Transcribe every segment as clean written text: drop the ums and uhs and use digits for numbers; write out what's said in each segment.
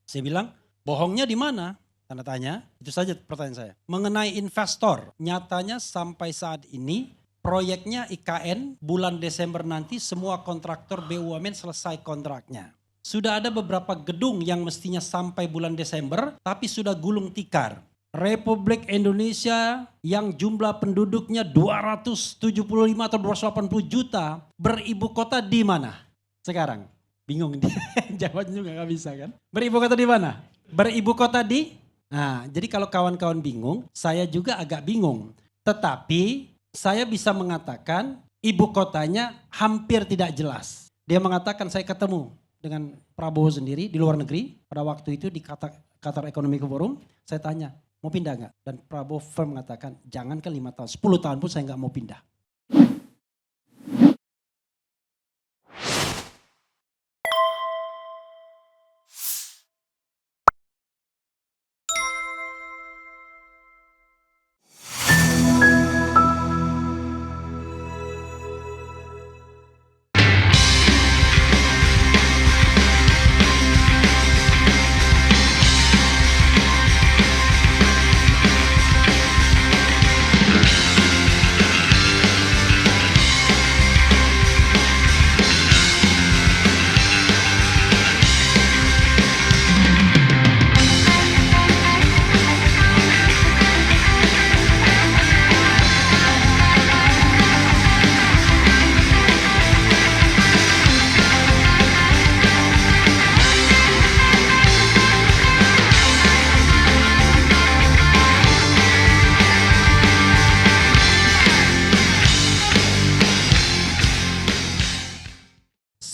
Saya bilang, bohongnya di mana? Tanda tanya, itu saja pertanyaan saya. Mengenai investor, nyatanya sampai saat ini proyeknya IKN bulan Desember nanti semua kontraktor BUMN selesai kontraknya. Sudah ada beberapa gedung yang mestinya sampai bulan Desember tapi sudah gulung tikar. Republik Indonesia yang jumlah penduduknya 275 atau 280 juta beribu kota di mana? Sekarang bingung dia, jawabnya juga gak bisa kan. Beribu kota di mana? Beribu kota di? Nah, jadi kalau kawan-kawan bingung, saya juga agak bingung. Tetapi saya bisa mengatakan ibu kotanya hampir tidak jelas. Dia mengatakan saya ketemu dengan Prabowo sendiri di luar negeri pada waktu itu di Qatar Economic Forum. Saya tanya, mau pindah nggak? Dan Prabowo firm mengatakan jangan ke 5 tahun, 10 tahun pun saya nggak mau pindah.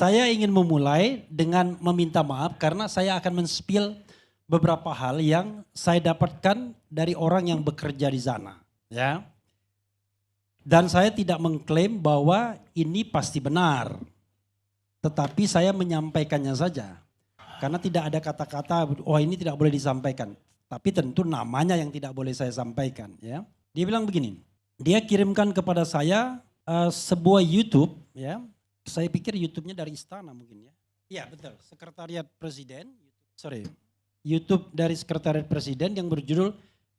Saya ingin memulai dengan meminta maaf karena saya akan men-spill beberapa hal yang saya dapatkan dari orang yang bekerja di sana, ya. Dan saya tidak mengklaim bahwa ini pasti benar. Tetapi saya menyampaikannya saja. Karena tidak ada kata-kata, oh ini tidak boleh disampaikan. Tapi tentu namanya yang tidak boleh saya sampaikan, ya. Dia bilang begini, dia kirimkan kepada saya sebuah YouTube, ya. Saya pikir YouTube-nya dari istana mungkin ya. Iya betul, Sekretariat Presiden. YouTube dari Sekretariat Presiden yang berjudul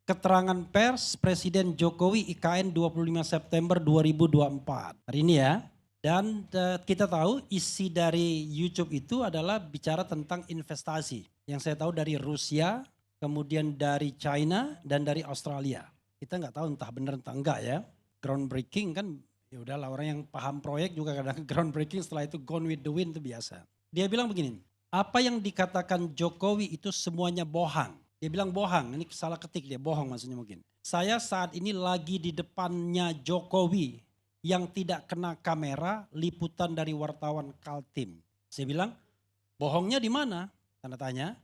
Keterangan Pers Presiden Jokowi IKN 25 September 2024. Hari ini ya. Dan kita tahu isi dari YouTube itu adalah bicara tentang investasi. Yang saya tahu dari Rusia, kemudian dari China dan dari Australia. Kita nggak tahu entah benar entah enggak ya. Groundbreaking kan. Ya udahlah, orang yang paham proyek juga kadang groundbreaking setelah itu gone with the wind itu biasa. Dia bilang begini, apa yang dikatakan Jokowi itu semuanya bohong. Dia bilang bohong, ini salah ketik dia, bohong maksudnya mungkin. Saya saat ini lagi di depannya Jokowi yang tidak kena kamera liputan dari wartawan Kaltim. Saya bilang, bohongnya di mana? Tanda tanya,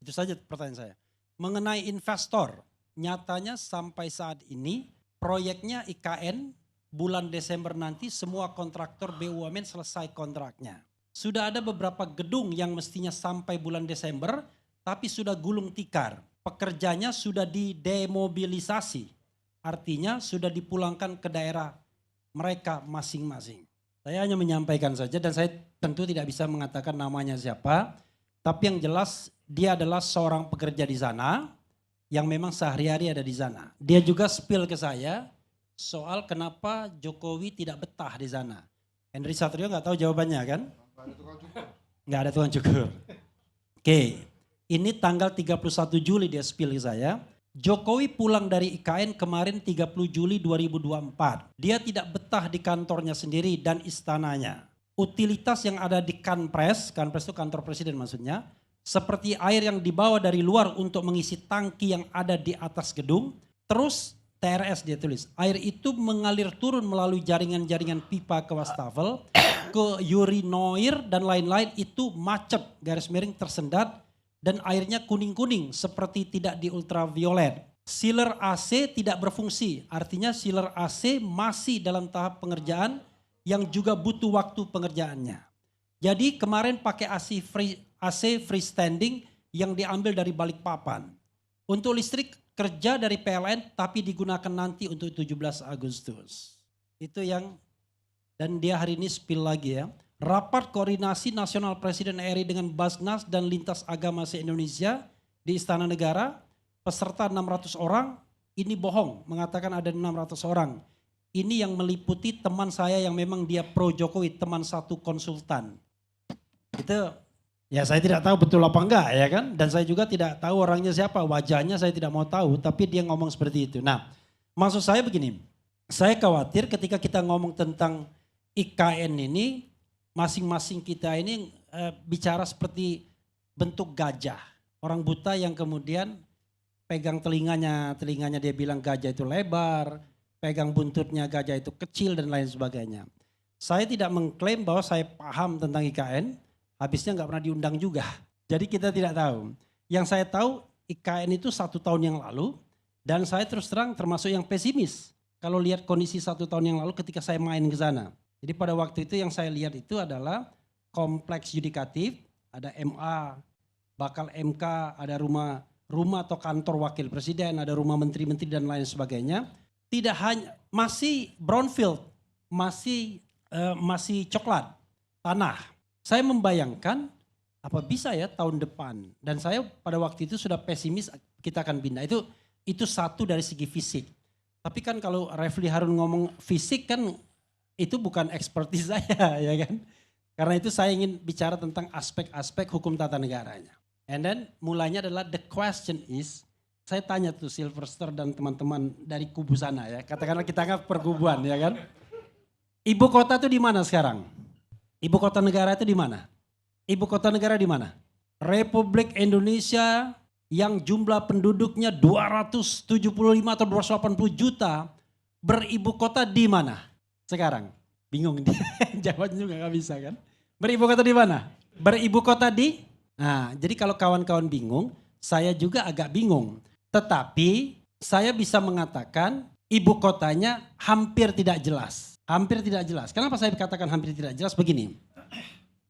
itu saja pertanyaan saya. Mengenai investor, nyatanya sampai saat ini proyeknya IKN bulan Desember nanti semua kontraktor BUMN selesai kontraknya. Sudah ada beberapa gedung yang mestinya sampai bulan Desember tapi sudah gulung tikar. Pekerjanya sudah didemobilisasi. Artinya sudah dipulangkan ke daerah mereka masing-masing. Saya hanya menyampaikan saja dan saya tentu tidak bisa mengatakan namanya siapa. Tapi yang jelas dia adalah seorang pekerja di sana yang memang sehari-hari ada di sana. Dia juga spill ke saya soal kenapa Jokowi tidak betah di sana. Henry Satrio nggak tahu jawabannya kan? Nggak ada tukang cukur. Oke, ini tanggal 31 Juli dia spill ke saya. Jokowi pulang dari IKN kemarin 30 Juli 2024. Dia tidak betah di kantornya sendiri dan istananya. Utilitas yang ada di Kanpres itu kantor presiden maksudnya, seperti air yang dibawa dari luar untuk mengisi tangki yang ada di atas gedung, terus TRS dia tulis, air itu mengalir turun melalui jaringan-jaringan pipa ke wastafel, ke urinoir dan lain-lain itu macet, garis miring tersendat dan airnya kuning-kuning seperti tidak di ultraviolet. Sealer AC tidak berfungsi, artinya sealer AC masih dalam tahap pengerjaan yang juga butuh waktu pengerjaannya. Jadi kemarin pakai AC freestanding yang diambil dari Balikpapan. Untuk listrik kerja dari PLN tapi digunakan nanti untuk 17 Agustus. Itu yang, dan dia hari ini spill lagi ya. rapat koordinasi nasional Presiden RI dengan Basnas dan lintas agama se-Indonesia di Istana Negara, peserta 600 orang, ini bohong mengatakan ada 600 orang. Ini yang meliputi teman saya yang memang dia pro Jokowi, teman satu konsultan. Itu ya saya tidak tahu betul apa enggak ya kan. Dan saya juga tidak tahu orangnya siapa, wajahnya saya tidak mau tahu, tapi dia ngomong seperti itu. Nah maksud saya begini, saya khawatir ketika kita ngomong tentang IKN ini, masing-masing kita ini bicara seperti bentuk gajah. Orang buta yang kemudian pegang telinganya dia bilang gajah itu lebar, pegang buntutnya gajah itu kecil dan lain sebagainya. Saya tidak mengklaim bahwa saya paham tentang IKN, habisnya nggak pernah diundang juga. Jadi kita tidak tahu. Yang saya tahu IKN itu 1 tahun yang lalu dan saya terus terang termasuk yang pesimis. Kalau lihat kondisi 1 tahun yang lalu ketika saya main ke sana. Jadi pada waktu itu yang saya lihat itu adalah kompleks yudikatif, ada MA, bakal MK, ada rumah atau kantor wakil presiden, ada rumah menteri-menteri dan lain sebagainya. Tidak hanya, masih brownfield, masih coklat, tanah. Saya membayangkan apa bisa ya tahun depan. Dan saya pada waktu itu sudah pesimis kita akan pindah. Itu satu dari segi fisik. Tapi kan kalau Refli Harun ngomong fisik kan itu bukan ekspertis saya ya kan. Karena itu saya ingin bicara tentang aspek-aspek hukum tata negaranya. And then mulanya adalah the question is, saya tanya tuh Silverster dan teman-teman dari kubu sana ya. Katakanlah kita anggap perkubuan ya kan. Ibu kota itu di mana sekarang? Ibu kota negara itu di mana? Ibu kota negara di mana? Republik Indonesia yang jumlah penduduknya 275 atau 280 juta beribu kota di mana? Sekarang bingung dia jawabnya juga gak bisa kan. Beribu kota di mana? Beribu kota di? Nah jadi kalau kawan-kawan bingung, saya juga agak bingung. Tetapi saya bisa mengatakan ibu kotanya hampir tidak jelas. Hampir tidak jelas. Kenapa saya katakan hampir tidak jelas? Begini.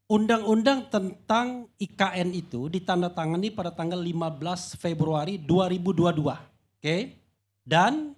Undang-undang tentang IKN itu ditandatangani pada tanggal 15 Februari 2022. Oke? Dan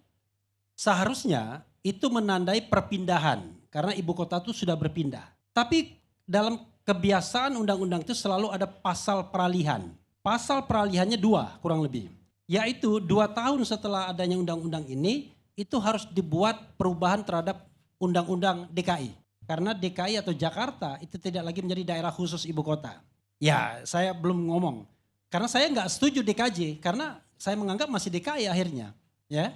seharusnya itu menandai perpindahan. Karena ibu kota itu sudah berpindah. Tapi dalam kebiasaan undang-undang itu selalu ada pasal peralihan. Pasal peralihannya 2 kurang lebih. Yaitu 2 tahun setelah adanya undang-undang ini, itu harus dibuat perubahan terhadap undang-undang DKI. Karena DKI atau Jakarta itu tidak lagi menjadi daerah khusus ibu kota. Ya saya belum ngomong. Karena saya nggak setuju DKJ, karena saya menganggap masih DKI akhirnya. Ya.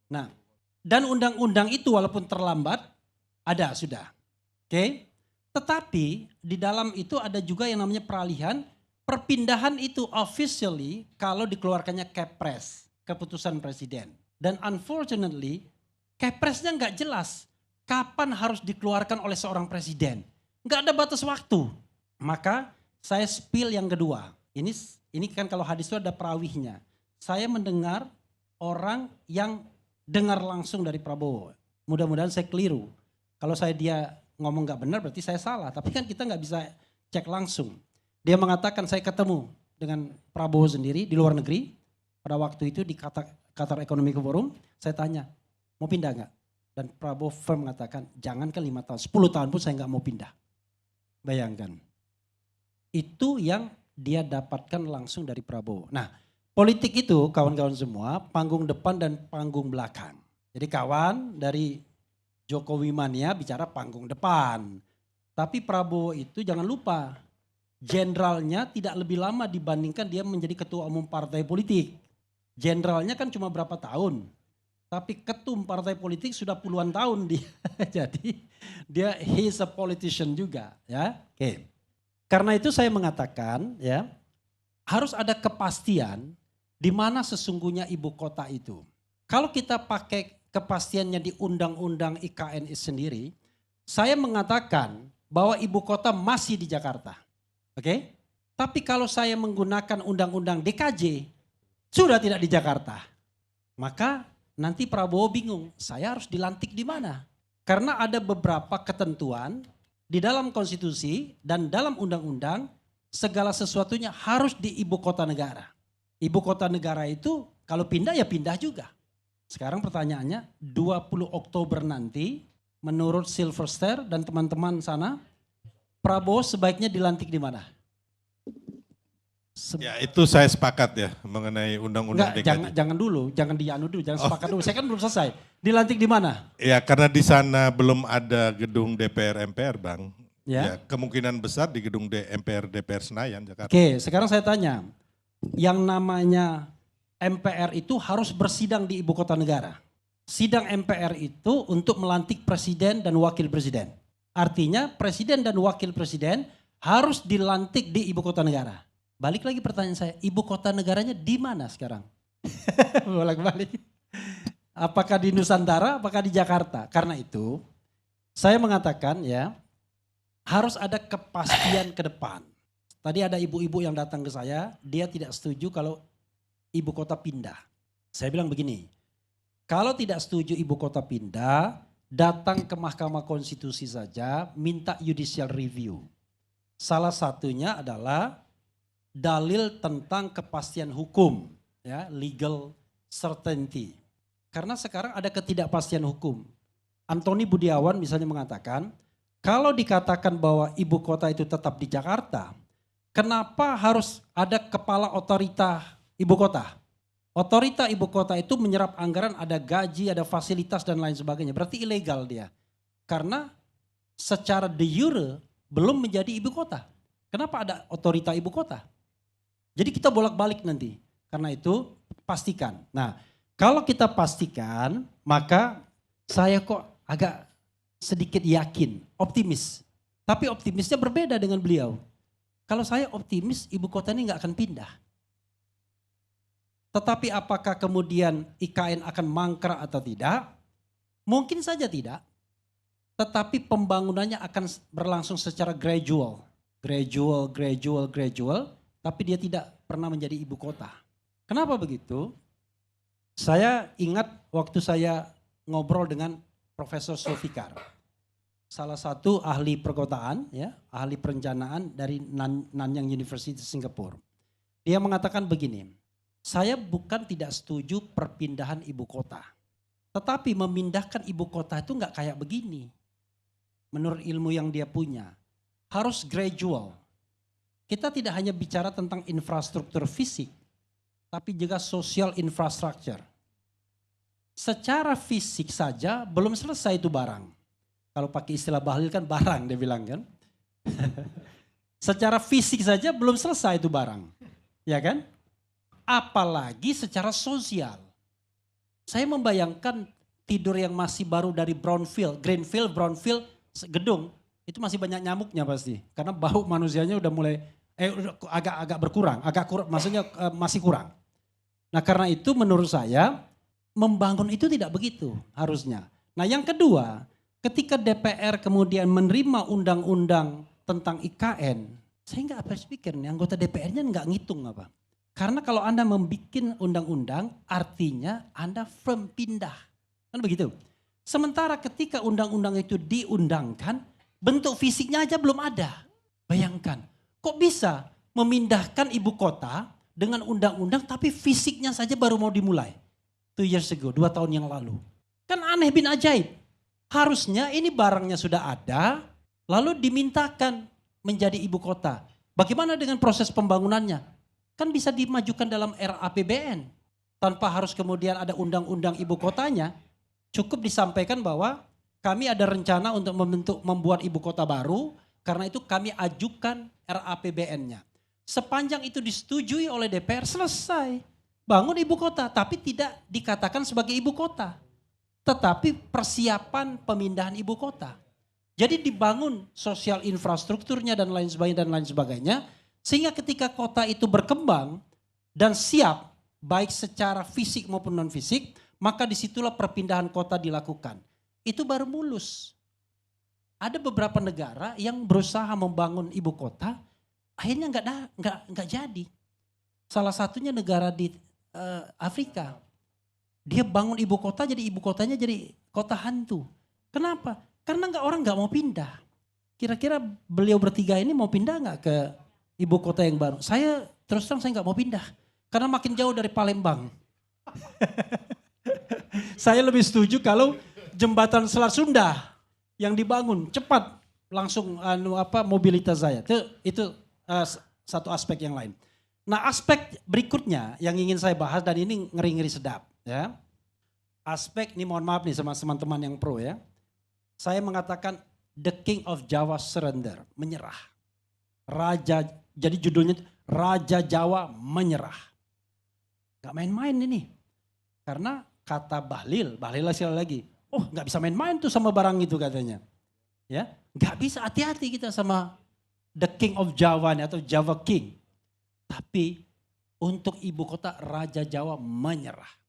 Nah, dan undang-undang itu walaupun terlambat, ada sudah. Oke. Tetapi di dalam itu ada juga yang namanya peralihan. Perpindahan itu officially kalau dikeluarkannya Kepres, keputusan presiden. Dan unfortunately Kepresnya nggak jelas kapan harus dikeluarkan oleh seorang presiden. Nggak ada batas waktu. Maka saya spill yang kedua. Ini kan kalau hadis itu ada perawihnya. Saya mendengar orang yang dengar langsung dari Prabowo. Mudah-mudahan saya keliru. Kalau dia ngomong nggak benar berarti saya salah. Tapi kan kita nggak bisa cek langsung. Dia mengatakan saya ketemu dengan Prabowo sendiri di luar negeri. Pada waktu itu di Qatar Economic Forum, saya tanya, mau pindah nggak? Dan Prabowo firm mengatakan, jangankan 5 tahun, 10 tahun pun saya nggak mau pindah. Bayangkan. Itu yang dia dapatkan langsung dari Prabowo. Nah, politik itu kawan-kawan semua, panggung depan dan panggung belakang. Jadi kawan dari Jokowi mania bicara panggung depan. Tapi Prabowo itu jangan lupa, jenderalnya tidak lebih lama dibandingkan dia menjadi ketua umum partai politik. Jenderalnya kan cuma berapa tahun. Tapi ketum partai politik sudah puluhan tahun dia. Jadi dia he's a politician juga ya. Oke. Karena itu saya mengatakan ya, harus ada kepastian di mana sesungguhnya ibu kota itu. Kalau kita pakai kepastiannya di undang-undang IKN sendiri, saya mengatakan bahwa ibu kota masih di Jakarta. Oke? Tapi kalau saya menggunakan undang-undang DKJ, sudah tidak di Jakarta. Maka nanti Prabowo bingung, saya harus dilantik di mana? Karena ada beberapa ketentuan di dalam konstitusi dan dalam undang-undang, segala sesuatunya harus di ibu kota negara. Ibu kota negara itu kalau pindah ya pindah juga. Sekarang pertanyaannya 20 Oktober nanti menurut Silverster dan teman-teman sana, Prabowo sebaiknya dilantik di mana? Ya itu saya sepakat ya mengenai undang-undang Enggak, DKJ. jangan dulu, jangan dianu dulu, jangan sepakat dulu. Saya kan belum selesai. Dilantik di mana? Ya karena di sana belum ada gedung DPR MPR Bang. Ya. Ya kemungkinan besar di gedung MPR DPR Senayan Jakarta. Oke, sekarang saya tanya. Yang namanya MPR itu harus bersidang di ibu kota negara. Sidang MPR itu untuk melantik presiden dan wakil presiden. Artinya presiden dan wakil presiden harus dilantik di ibu kota negara. Balik lagi pertanyaan saya, ibu kota negaranya di mana sekarang? Bolak-balik. Apakah di Nusantara, apakah di Jakarta? Karena itu saya mengatakan ya harus ada kepastian ke depan. Tadi ada ibu-ibu yang datang ke saya, dia tidak setuju kalau ibu kota pindah. Saya bilang begini, kalau tidak setuju ibu kota pindah, datang ke Mahkamah Konstitusi saja, minta judicial review. Salah satunya adalah dalil tentang kepastian hukum, ya, legal certainty. Karena sekarang ada ketidakpastian hukum. Antoni Budiawan misalnya mengatakan, kalau dikatakan bahwa ibu kota itu tetap di Jakarta, kenapa harus ada kepala otorita ibu kota? Otorita ibu kota itu menyerap anggaran, ada gaji, ada fasilitas dan lain sebagainya. Berarti ilegal dia. Karena secara de jure belum menjadi ibu kota. Kenapa ada otorita ibu kota? Jadi kita bolak-balik nanti. Karena itu pastikan. Nah, kalau kita pastikan, maka saya kok agak sedikit yakin, optimis. Tapi optimisnya berbeda dengan beliau. Kalau saya optimis, ibu kota ini nggak akan pindah. Tetapi apakah kemudian IKN akan mangkrak atau tidak? Mungkin saja tidak. Tetapi pembangunannya akan berlangsung secara gradual. Gradual. Tapi dia tidak pernah menjadi ibu kota. Kenapa begitu? Saya ingat waktu saya ngobrol dengan Profesor Zulfikar. Salah satu ahli perkotaan, ya, ahli perencanaan dari Nanyang University Singapura. Dia mengatakan begini, saya bukan tidak setuju perpindahan ibu kota. Tetapi memindahkan ibu kota itu enggak kayak begini. Menurut ilmu yang dia punya. Harus gradual. Kita tidak hanya bicara tentang infrastruktur fisik, tapi juga social infrastructure. Secara fisik saja belum selesai itu barang. Kalau pakai istilah Bahlil kan barang dia bilang kan. Secara fisik saja belum selesai itu barang. Ya kan? Apalagi secara sosial. Saya membayangkan tidur yang masih baru dari Greenfield, Brownfield, gedung. Itu masih banyak nyamuknya pasti. Karena bau manusianya udah mulai agak berkurang, maksudnya masih kurang. Nah karena itu menurut saya membangun itu tidak begitu harusnya. Nah yang kedua, ketika DPR kemudian menerima undang-undang tentang IKN, saya nggak habis pikir nih anggota DPR-nya nggak ngitung apa. Karena kalau Anda membuat undang-undang artinya Anda firm pindah. Kan begitu. Sementara ketika undang-undang itu diundangkan, bentuk fisiknya aja belum ada. Bayangkan. Kok bisa memindahkan ibu kota dengan undang-undang tapi fisiknya saja baru mau dimulai. 2 years ago, 2 tahun yang lalu. Kan aneh bin ajaib. Harusnya ini barangnya sudah ada lalu dimintakan menjadi ibu kota. Bagaimana dengan proses pembangunannya? Kan bisa dimajukan dalam RAPBN. Tanpa harus kemudian ada undang-undang ibu kotanya. Cukup disampaikan bahwa kami ada rencana untuk membuat ibu kota baru. Karena itu kami ajukan RAPBN-nya. Sepanjang itu disetujui oleh DPR selesai. Bangun ibu kota tapi tidak dikatakan sebagai ibu kota. Tetapi persiapan pemindahan ibu kota. Jadi dibangun sosial infrastrukturnya dan lain sebagainya. Sehingga ketika kota itu berkembang dan siap baik secara fisik maupun non fisik. Maka disitulah perpindahan kota dilakukan. Itu baru mulus. Ada beberapa negara yang berusaha membangun ibu kota, akhirnya nggak jadi. Salah satunya negara di Afrika, dia bangun ibu kota, jadi ibu kotanya jadi kota hantu. Kenapa? Karena orang nggak mau pindah. Kira-kira beliau bertiga ini mau pindah nggak ke ibu kota yang baru? Saya terus terang saya nggak mau pindah, karena makin jauh dari Palembang. Saya lebih setuju kalau jembatan Selat Sunda yang dibangun cepat langsung mobilitas saya. Itu satu aspek yang lain. Nah, aspek berikutnya yang ingin saya bahas dan ini ngeri-ngeri sedap, ya. Aspek ini mohon maaf nih sama teman-teman yang pro ya. Saya mengatakan The King of Java surrender, menyerah. Jadi judulnya Raja Jawa menyerah. Gak main-main ini. Karena kata Bahlil sekali lagi, oh gak bisa main-main tuh sama barang itu katanya. Ya, gak bisa, hati-hati kita sama The King of Java atau Java King. Tapi untuk ibu kota Raja Jawa menyerah.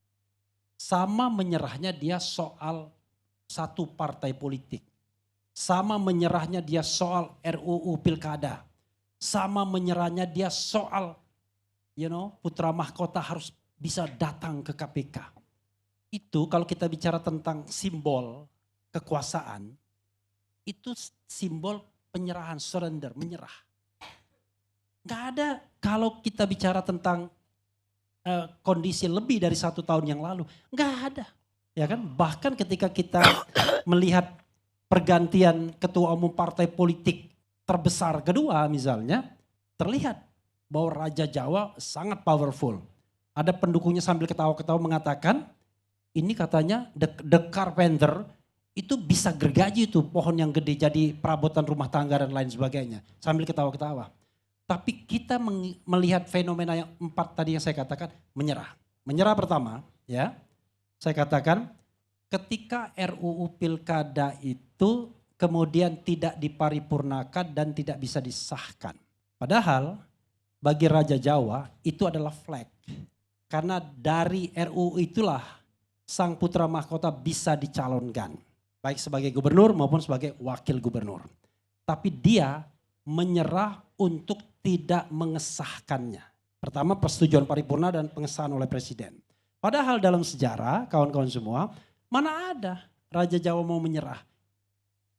Sama menyerahnya dia soal satu partai politik. Sama menyerahnya dia soal RUU Pilkada. Sama menyerahnya dia soal putra mahkota harus bisa datang ke KPK. Itu kalau kita bicara tentang simbol kekuasaan, itu simbol penyerahan, surrender, menyerah. Gak ada kalau kita bicara tentang kondisi lebih dari 1 tahun yang lalu, gak ada. Ya kan? Bahkan ketika kita melihat pergantian ketua umum partai politik terbesar kedua misalnya, terlihat bahwa Raja Jawa sangat powerful. Ada pendukungnya sambil ketawa-ketawa mengatakan, ini katanya the carpenter itu bisa gergaji tuh pohon yang gede jadi perabotan rumah tangga dan lain sebagainya. Sambil ketawa-ketawa. Tapi kita melihat fenomena yang 4 tadi yang saya katakan, menyerah. Menyerah pertama, ya. Saya katakan ketika RUU Pilkada itu kemudian tidak diparipurnakan dan tidak bisa disahkan. Padahal bagi Raja Jawa itu adalah flag. Karena dari RUU itulah sang putra mahkota bisa dicalonkan. Baik sebagai gubernur maupun sebagai wakil gubernur. Tapi dia menyerah untuk tidak mengesahkannya. Pertama persetujuan paripurna dan pengesahan oleh presiden. Padahal dalam sejarah kawan-kawan semua, mana ada Raja Jawa mau menyerah.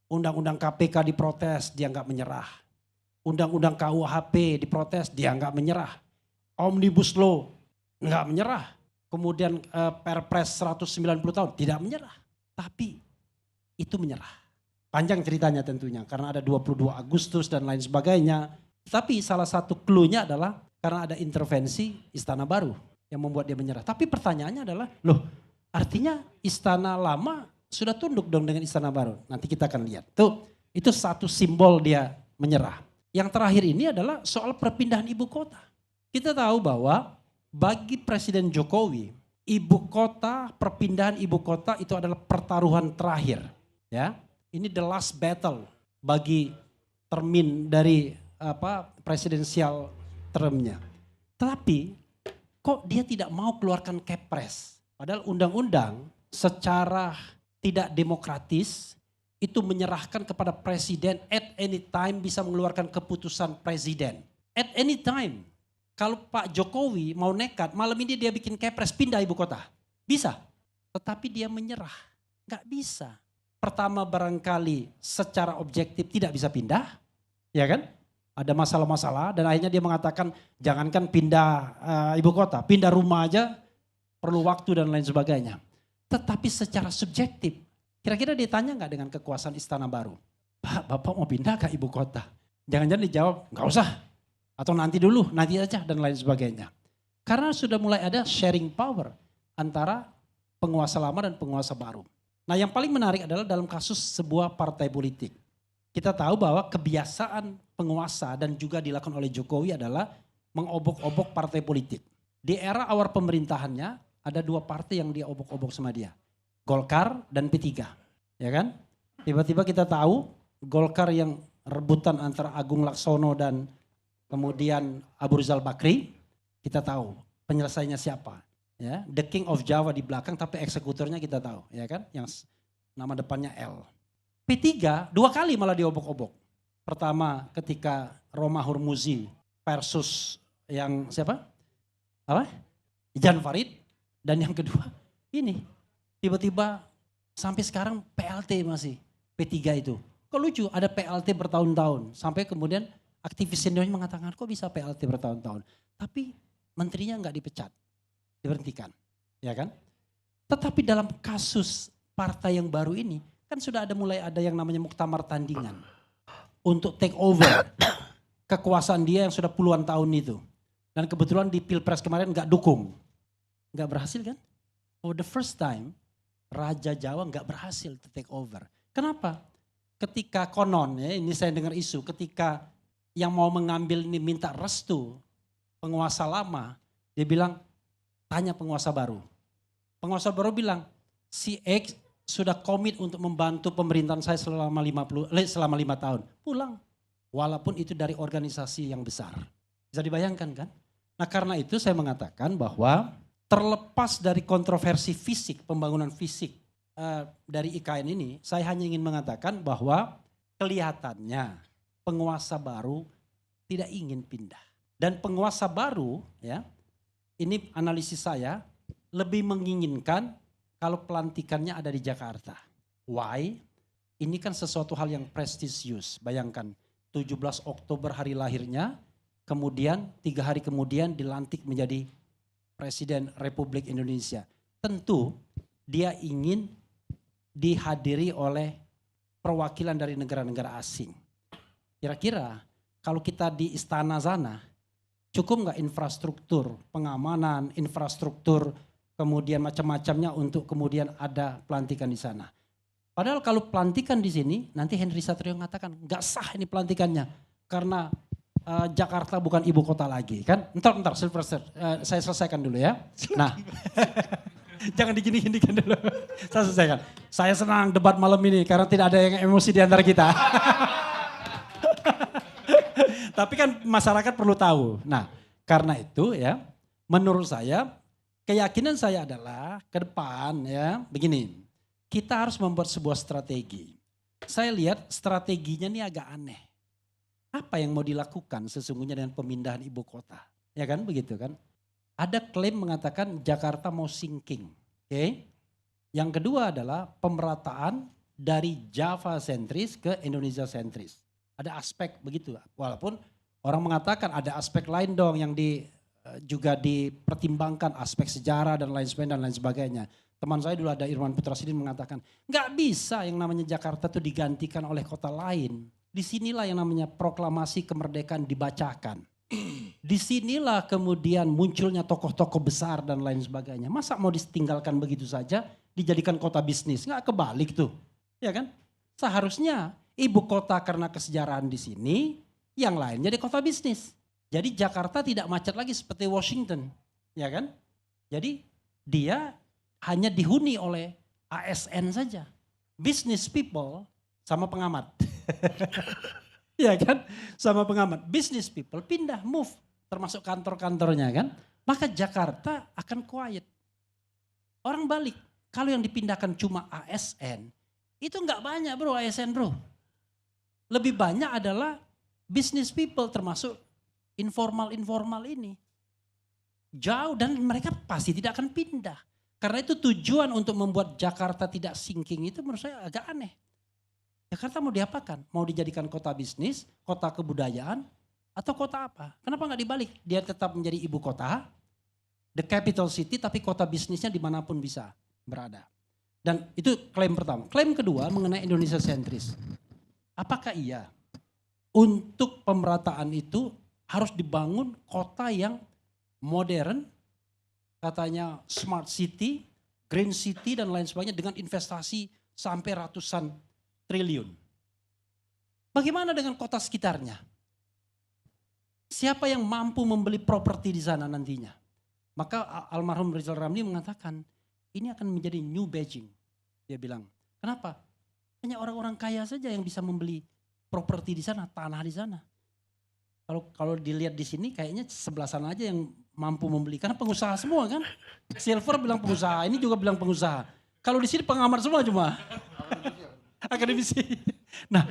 Undang-undang KPK diprotes, dia enggak menyerah. Undang-undang KUHP diprotes, dia enggak menyerah. Omnibus Law enggak menyerah. Kemudian Perpres 190 tahun tidak menyerah. Tapi itu menyerah. Panjang ceritanya tentunya karena ada 22 Agustus dan lain sebagainya. Tapi salah satu clue-nya adalah karena ada intervensi Istana Baru yang membuat dia menyerah. Tapi pertanyaannya adalah, loh artinya Istana Lama sudah tunduk dong dengan Istana Baru. Nanti kita akan lihat. Tuh, itu satu simbol dia menyerah. Yang terakhir ini adalah soal perpindahan ibu kota. Kita tahu bahwa bagi Presiden Jokowi, perpindahan ibu kota itu adalah pertaruhan terakhir. Ya, ini the last battle bagi termin dari presidensial termnya. Tetapi kok dia tidak mau keluarkan Kepres? Padahal undang-undang secara tidak demokratis itu menyerahkan kepada presiden at any time bisa mengeluarkan keputusan presiden. At any time. Kalau Pak Jokowi mau nekat, malam ini dia bikin Kepres pindah ibu kota. Bisa. Tetapi dia menyerah. Gak bisa. Pertama barangkali secara objektif tidak bisa pindah. Ya kan? Ada masalah-masalah dan akhirnya dia mengatakan jangankan pindah ibu kota. Pindah rumah aja perlu waktu dan lain sebagainya. Tetapi secara subjektif. Kira-kira ditanya gak dengan kekuasaan Istana Baru? Pak, Bapak mau pindah ke ibu kota? Jangan-jangan dijawab, gak usah. Atau nanti dulu, nanti aja dan lain sebagainya. Karena sudah mulai ada sharing power antara penguasa lama dan penguasa baru. Nah yang paling menarik adalah dalam kasus sebuah partai politik. Kita tahu bahwa kebiasaan penguasa dan juga dilakukan oleh Jokowi adalah mengobok-obok partai politik. Di era awal pemerintahannya ada 2 partai yang dia obok-obok sama dia. Golkar dan P3. Ya kan? Tiba-tiba kita tahu Golkar yang rebutan antara Agung Laksono dan kemudian Abu Rizal Bakri, kita tahu penyelesaiannya siapa. Ya, The King of Java di belakang tapi eksekutornya kita tahu, ya kan? Yang nama depannya L. P3 2 kali malah diobok-obok. Pertama ketika Roma Hurmuzi versus yang siapa? Jan Farid. Dan yang kedua ini tiba-tiba sampai sekarang PLT masih P3 itu. Kok lucu ada PLT bertahun-tahun sampai kemudian aktivis seniornya mengatakan kok bisa PLT bertahun-tahun. Tapi menterinya enggak dipecat, diberhentikan. Ya kan? Tetapi dalam kasus partai yang baru ini kan sudah mulai ada yang namanya muktamar tandingan. untuk take over kekuasaan dia yang sudah puluhan tahun itu. Dan kebetulan di Pilpres kemarin nggak dukung. Nggak berhasil kan? For the first time, Raja Jawa nggak berhasil to take over. Kenapa? Ketika konon, ya, ini saya dengar isu, ketika yang mau mengambil ini minta restu penguasa lama, dia bilang, tanya penguasa baru. Penguasa baru bilang, si X sudah komit untuk membantu pemerintahan saya selama 5 tahun. Pulang. Walaupun itu dari organisasi yang besar. Bisa dibayangkan kan? Nah karena itu saya mengatakan bahwa terlepas dari kontroversi fisik, pembangunan fisik dari IKN ini, saya hanya ingin mengatakan bahwa kelihatannya penguasa baru tidak ingin pindah. Dan penguasa baru, ya, ini analisis saya, lebih menginginkan kalau pelantikannya ada di Jakarta. Why? Ini kan sesuatu hal yang prestisius. Bayangkan 17 Oktober hari lahirnya, kemudian 3 hari kemudian dilantik menjadi Presiden Republik Indonesia. Tentu dia ingin dihadiri oleh perwakilan dari negara-negara asing. Kira-kira kalau kita di istana sana, cukup nggak infrastruktur pengamanan, infrastruktur kemudian macam-macamnya untuk kemudian ada pelantikan di sana. Padahal kalau pelantikan di sini, nanti Henry Satrio mengatakan nggak sah ini pelantikannya karena Jakarta bukan ibu kota lagi, kan? Entar, Sylvester, saya selesaikan dulu ya. Nah, jangan digini-ginikan dulu. Saya selesaikan. Saya senang debat malam ini karena tidak ada yang emosi di antara kita. Tapi kan masyarakat perlu tahu. Nah, karena itu ya, menurut saya keyakinan saya adalah ke depan ya, begini. Kita harus membuat sebuah strategi. Saya lihat strateginya ini agak aneh. Apa yang mau dilakukan sesungguhnya dengan pemindahan ibu kota? Ya kan begitu kan? Ada klaim mengatakan Jakarta mau sinking. Oke? Yang kedua adalah pemerataan dari Java sentris ke Indonesia sentris. Ada aspek begitu. Walaupun orang mengatakan ada aspek lain dong yang juga dipertimbangkan, aspek sejarah dan lain sebagainya. Teman saya dulu ada Irwan Putra Sidin mengatakan, nggak bisa yang namanya Jakarta itu digantikan oleh kota lain. Disinilah yang namanya proklamasi kemerdekaan dibacakan. Disinilah kemudian munculnya tokoh-tokoh besar dan lain sebagainya. Masa mau ditinggalkan begitu saja, dijadikan kota bisnis? Nggak kebalik tuh, ya kan? Seharusnya ibu kota karena kesejarahan di sini, yang lain jadi kota bisnis. Jadi Jakarta tidak macet lagi seperti Washington, ya kan? Jadi dia hanya dihuni oleh ASN saja. Business people sama pengamat. Ya kan? Sama pengamat. Business people pindah, move. Termasuk kantor-kantornya kan. Maka Jakarta akan quiet. Orang balik. Kalau yang dipindahkan cuma ASN. Itu enggak banyak bro ASN bro. Lebih banyak adalah business people termasuk informal-informal ini. Jauh dan mereka pasti tidak akan pindah. Karena itu tujuan untuk membuat Jakarta tidak sinking itu menurut saya agak aneh. Jakarta mau diapakan? Mau dijadikan kota bisnis, kota kebudayaan, atau kota apa? Kenapa nggak dibalik? Dia tetap menjadi ibu kota, the capital city, tapi kota bisnisnya dimanapun bisa berada. Dan itu klaim pertama. Klaim kedua mengenai Indonesia sentris. Apakah iya untuk pemerataan itu harus dibangun kota yang modern, katanya smart city, green city dan lain sebagainya dengan investasi sampai ratusan triliun. Bagaimana dengan kota sekitarnya? Siapa yang mampu membeli properti di sana nantinya? Maka almarhum Rizal Ramli mengatakan ini akan menjadi New Beijing. Dia bilang, kenapa? Hanya orang-orang kaya saja yang bisa membeli properti di sana, tanah di sana. Kalau dilihat di sini kayaknya sebelah sana aja yang mampu membeli. Karena pengusaha semua kan. Silver bilang pengusaha, ini juga bilang pengusaha. Kalau di sini pengamat semua cuma. Akademisi. Nah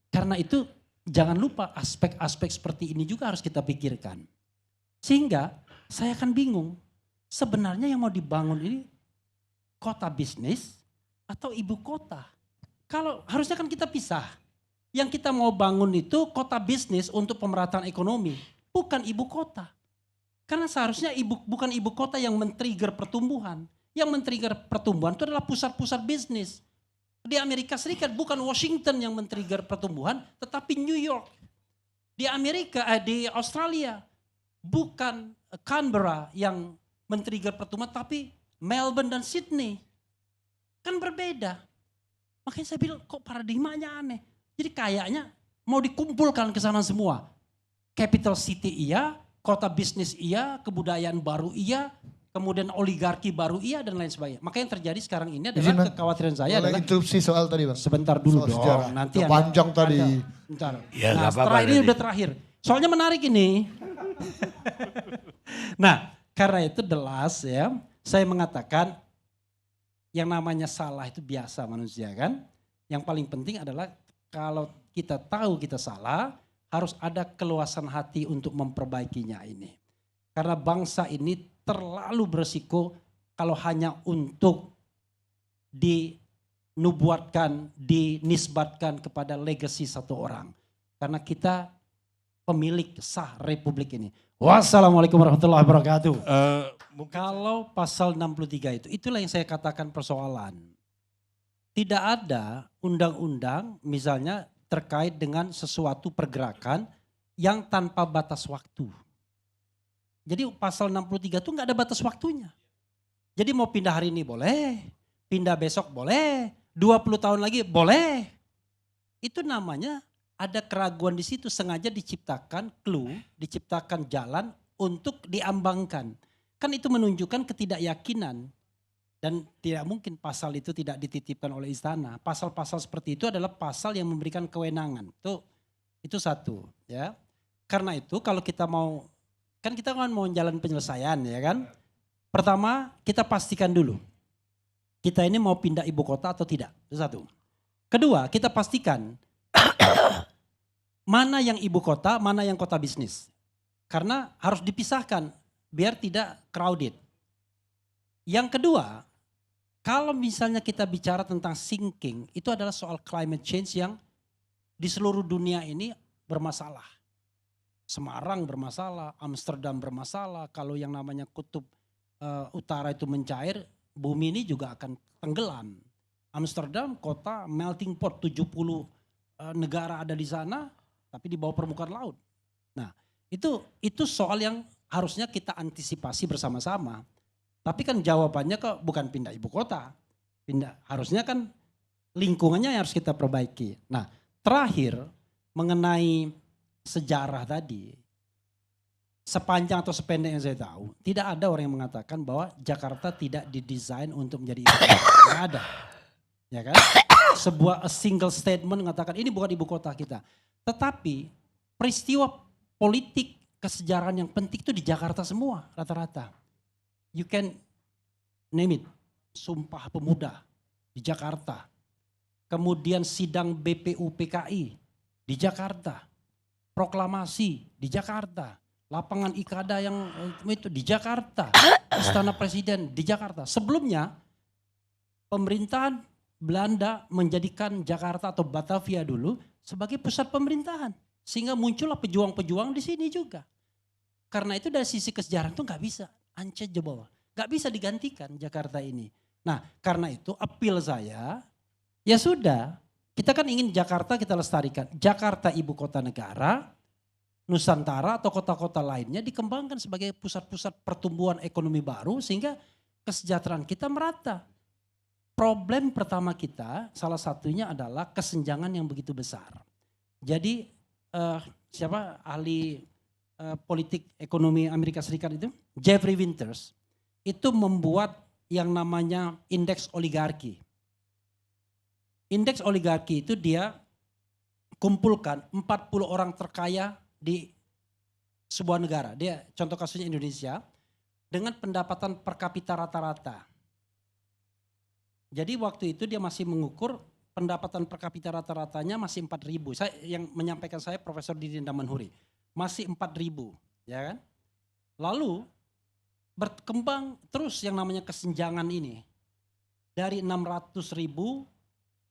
karena itu jangan lupa aspek-aspek seperti ini juga harus kita pikirkan. Sehingga saya akan bingung. Sebenarnya yang mau dibangun ini kota bisnis atau ibu kota. Kalau harusnya kan kita pisah. Yang kita mau bangun itu kota bisnis untuk pemerataan ekonomi, bukan ibu kota. Karena seharusnya bukan ibu kota yang men-trigger pertumbuhan. Yang men-trigger pertumbuhan itu adalah pusat-pusat bisnis. Di Amerika Serikat bukan Washington yang men-trigger pertumbuhan, tetapi New York. Di di Australia bukan Canberra yang men-trigger pertumbuhan, tapi Melbourne dan Sydney. Kan berbeda. Makanya saya bilang kok paradigmanya aneh. Jadi kayaknya mau dikumpulkan ke sana semua. Capital city iya, kota bisnis iya, kebudayaan baru iya, kemudian oligarki baru iya dan lain sebagainya. Makanya yang terjadi sekarang ini adalah kekhawatiran saya adalah interupsi soal tadi Bang. Sebentar dulu Soal dong. sejarah. Nanti panjang tadi. Bentar. Ya, nah, setelah ini udah terakhir. Soalnya menarik ini. Nah, karena itu jelas ya, saya mengatakan yang namanya salah itu biasa manusia kan. Yang paling penting adalah kalau kita tahu kita salah, harus ada keluasan hati untuk memperbaikinya ini. Karena bangsa ini terlalu beresiko kalau hanya untuk dinubuatkan, dinisbatkan kepada legacy satu orang. Karena kita pemilik sah republik ini. Wassalamualaikum warahmatullahi wabarakatuh. Kalau pasal 63 itulah yang saya katakan persoalan. Tidak ada undang-undang misalnya terkait dengan sesuatu pergerakan yang tanpa batas waktu. Jadi pasal 63 itu nggak ada batas waktunya. Jadi mau pindah hari ini boleh, pindah besok boleh, 20 tahun lagi boleh. Itu namanya ada keraguan di situ, sengaja diciptakan clue, diciptakan jalan untuk diambangkan. Kan itu menunjukkan ketidakyakinan. Dan tidak mungkin pasal itu tidak dititipkan oleh istana. Pasal-pasal seperti itu adalah pasal yang memberikan kewenangan. Itu satu ya. Karena itu kalau kita mau, kan kita kan mau jalan penyelesaian ya kan. Pertama kita pastikan dulu. Kita ini mau pindah ibu kota atau tidak. Itu satu. Kedua kita pastikan mana yang ibu kota, mana yang kota bisnis. Karena harus dipisahkan biar tidak crowded. Yang kedua, kalau misalnya kita bicara tentang sinking, itu adalah soal climate change yang di seluruh dunia ini bermasalah. Semarang bermasalah, Amsterdam bermasalah, kalau yang namanya kutub utara itu mencair, bumi ini juga akan tenggelam. Amsterdam kota melting pot, 70 negara ada di sana, tapi di bawah permukaan laut. Nah, itu soal yang harusnya kita antisipasi bersama-sama. Tapi kan jawabannya kok bukan pindah ibu kota. Harusnya kan lingkungannya yang harus kita perbaiki. Nah, terakhir mengenai sejarah tadi. Sepanjang atau sependek yang saya tahu, tidak ada orang yang mengatakan bahwa Jakarta tidak didesain untuk menjadi ibu kota. Tidak ada. Ya kan? Sebuah single statement mengatakan ini bukan ibu kota kita. Tetapi peristiwa politik kesejarahan yang penting itu di Jakarta semua rata-rata. You can name it, Sumpah Pemuda di Jakarta. Kemudian sidang BPUPKI di Jakarta. Proklamasi di Jakarta. Lapangan Ikada yang itu di Jakarta. Istana Presiden di Jakarta. Sebelumnya pemerintahan Belanda menjadikan Jakarta atau Batavia dulu sebagai pusat pemerintahan. Sehingga muncullah pejuang-pejuang di sini juga. Karena itu dari sisi kesejarahan itu nggak bisa. Ancet je bawah. Gak bisa digantikan Jakarta ini. Nah karena itu appeal saya, ya sudah kita kan ingin Jakarta kita lestarikan. Jakarta ibu kota negara, Nusantara atau kota-kota lainnya dikembangkan sebagai pusat-pusat pertumbuhan ekonomi baru sehingga kesejahteraan kita merata. Problem pertama kita salah satunya adalah kesenjangan yang begitu besar. Jadi siapa ahli politik ekonomi Amerika Serikat itu, Jeffrey Winters, itu membuat yang namanya indeks oligarki. Indeks oligarki itu dia kumpulkan 40 orang terkaya di sebuah negara. Dia contoh kasusnya Indonesia dengan pendapatan per kapita rata-rata. Jadi waktu itu dia masih mengukur pendapatan per kapita rata-ratanya masih 4.000. Saya yang menyampaikan saya Profesor Didin Damanhuri. Masih 4.000, ya kan? Lalu berkembang terus yang namanya kesenjangan ini. Dari 600.000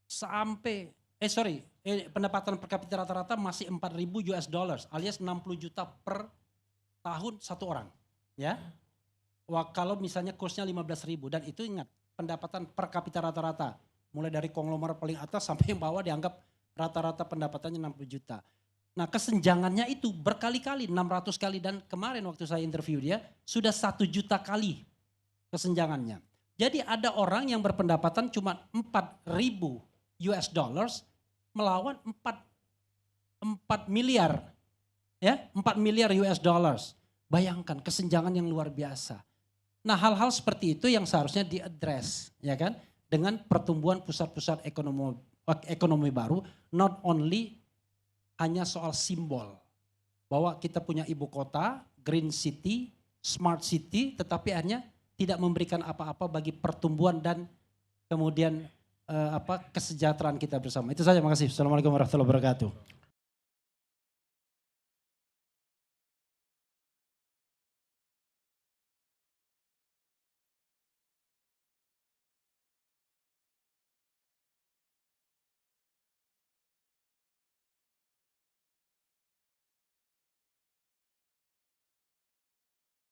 sampai pendapatan per kapita rata-rata masih 4.000 US dollars alias 60 juta per tahun satu orang, ya. Wah, kalau misalnya kursnya 15.000 dan itu ingat pendapatan per kapita rata-rata mulai dari konglomerat paling atas sampai yang bawah dianggap rata-rata pendapatannya 60 juta. Nah kesenjangannya itu berkali-kali, 600 kali, dan kemarin waktu saya interview dia sudah 1 juta kali kesenjangannya. Jadi ada orang yang berpendapatan cuma 4.000 US dollars melawan 4 miliar, ya 4 miliar US dollars. Bayangkan kesenjangan yang luar biasa. Nah hal-hal seperti itu yang seharusnya diadres, ya kan, dengan pertumbuhan pusat-pusat ekonomi baru, not only hanya soal simbol bahwa kita punya ibu kota, green city, smart city, tetapi hanya tidak memberikan apa-apa bagi pertumbuhan dan kemudian kesejahteraan kita bersama. Itu saja, makasih. Assalamualaikum warahmatullahi wabarakatuh.